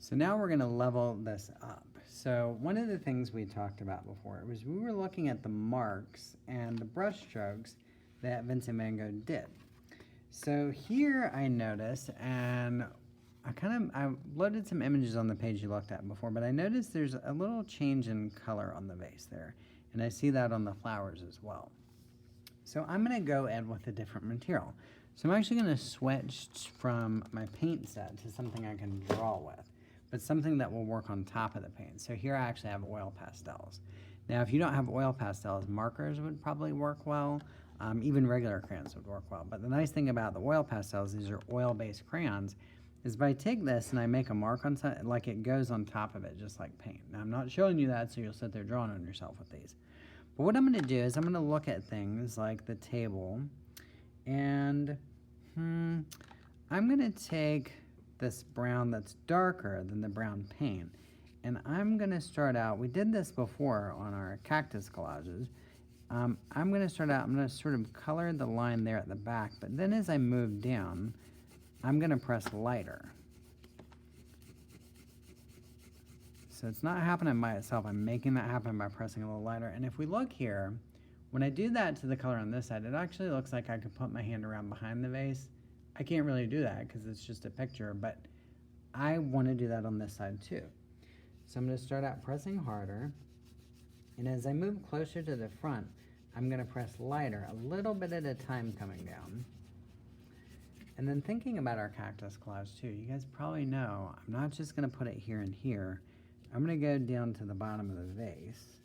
So now we're going to level this up. So one of the things we talked about before was we were looking at the marks and the brush strokes that Vincent van Gogh did. So here I notice, and I loaded some images on the page you looked at before, but I noticed there's a little change in color on the vase there, and I see that on the flowers as well. So I'm going to go in with a different material. So I'm actually going to switch from my paint set to something I can draw with, but something that will work on top of the paint. So here I actually have oil pastels. Now if you don't have oil pastels, markers would probably work well. Even regular crayons would work well. But the nice thing about the oil pastels, these are oil-based crayons, is if I take this and I make a mark on something, like it goes on top of it just like paint. Now I'm not showing you that so you'll sit there drawing on yourself with these. But what I'm going to do is I'm going to look at things like the table, and I'm going to take this brown that's darker than the brown paint, and I'm going to start out, we did this before on our cactus collages, I'm going to start out, I'm going to sort of color the line there at the back, but then as I move down, I'm going to press lighter. So it's not happening by itself, I'm making that happen by pressing a little lighter. And if we look here, when I do that to the color on this side, it actually looks like I could put my hand around behind the vase. I can't really do that because it's just a picture, but I want to do that on this side too. So I'm going to start out pressing harder, and as I move closer to the front, I'm going to press lighter, a little bit at a time coming down. And then thinking about our cactus collage too, you guys probably know, I'm not just going to put it here and here. I'm going to go down to the bottom of the vase,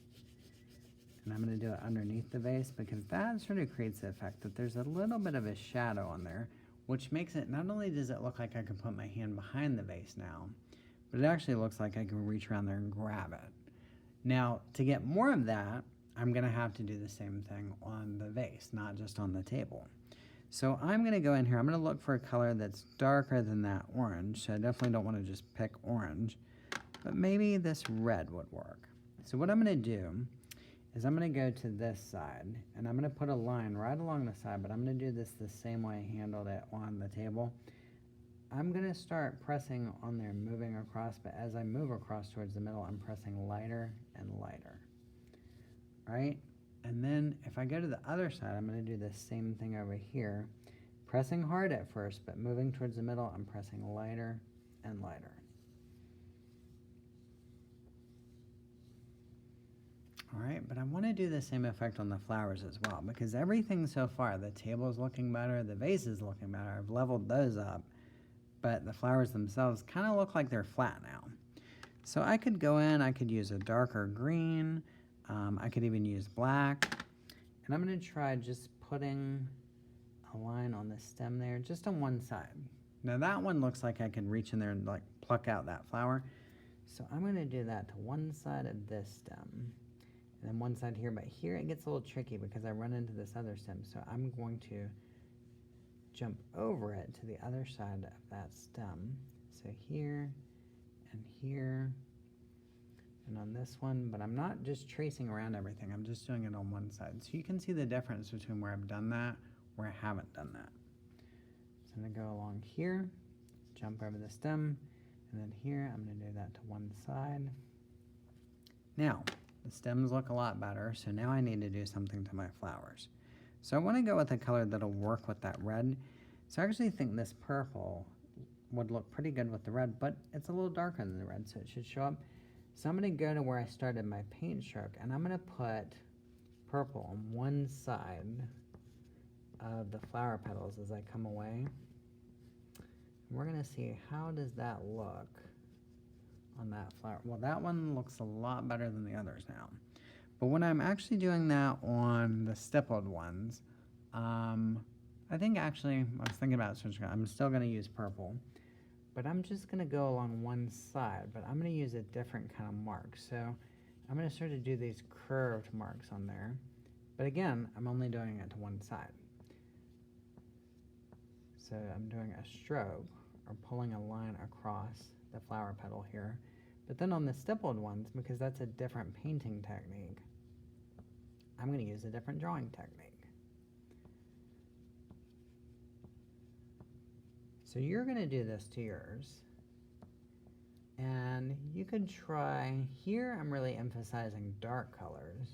and I'm going to do it underneath the vase, because that sort of creates the effect that there's a little bit of a shadow on there, which makes it, not only does it look like I can put my hand behind the vase now, but it actually looks like I can reach around there and grab it. Now, to get more of that, I'm going to have to do the same thing on the vase, not just on the table. So I'm going to go in here, I'm going to look for a color that's darker than that orange. So I definitely don't want to just pick orange, but maybe this red would work. So what I'm going to do is I'm going to go to this side, and I'm going to put a line right along the side, but I'm going to do this the same way I handled it on the table. I'm going to start pressing on there, moving across, but as I move across towards the middle, I'm pressing lighter and lighter, right? And then if I go to the other side, I'm going to do the same thing over here, pressing hard at first, but moving towards the middle, I'm pressing lighter and lighter. All right, but I want to do the same effect on the flowers as well, because everything so far, the table is looking better, the vase is looking better, I've leveled those up, but the flowers themselves kind of look like they're flat now. So I could go in, I could use a darker green, I could even use black, and I'm going to try just putting a line on the stem there, just on one side. Now that one looks like I can reach in there and like pluck out that flower, so I'm going to do that to one side of this stem, and then one side here, but here it gets a little tricky because I run into this other stem, so I'm going to jump over it to the other side of that stem. So here and here and on this one, but I'm not just tracing around everything, I'm just doing it on one side. So you can see the difference between where I've done that, where I haven't done that. So I'm going to go along here, jump over the stem, and then here I'm going to do that to one side. Now, the stems look a lot better, so now I need to do something to my flowers. So I want to go with a color that'll work with that red. So I actually think this purple would look pretty good with the red, but it's a little darker than the red, so it should show up. So I'm going to go to where I started my paint stroke, and I'm going to put purple on one side of the flower petals as I come away. And we're going to see, how does that look on that flower? Well, that one looks a lot better than the others now. But when I'm actually doing that on the stippled ones, I think actually, I was thinking about switching, I'm still going to use purple, but I'm just going to go along one side, but I'm going to use a different kind of mark. So I'm going to sort of do these curved marks on there, but again, I'm only doing it to one side. So I'm doing a stroke, or pulling a line across the flower petal here. But then on the stippled ones, because that's a different painting technique, I'm going to use a different drawing technique. So you're going to do this to yours. And you could try, here I'm really emphasizing dark colors.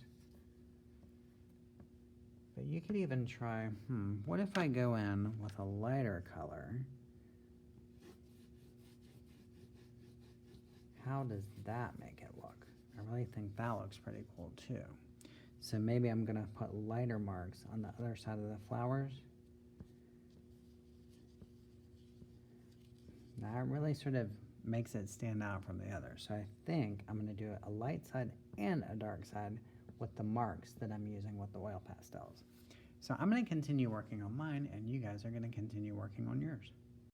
But you could even try, what if I go in with a lighter color? How does that make it look? I really think that looks pretty cool too. So maybe I'm gonna put lighter marks on the other side of the flowers. That really sort of makes it stand out from the others. So I think I'm gonna do a light side and a dark side with the marks that I'm using with the oil pastels. So I'm gonna continue working on mine and you guys are gonna continue working on yours.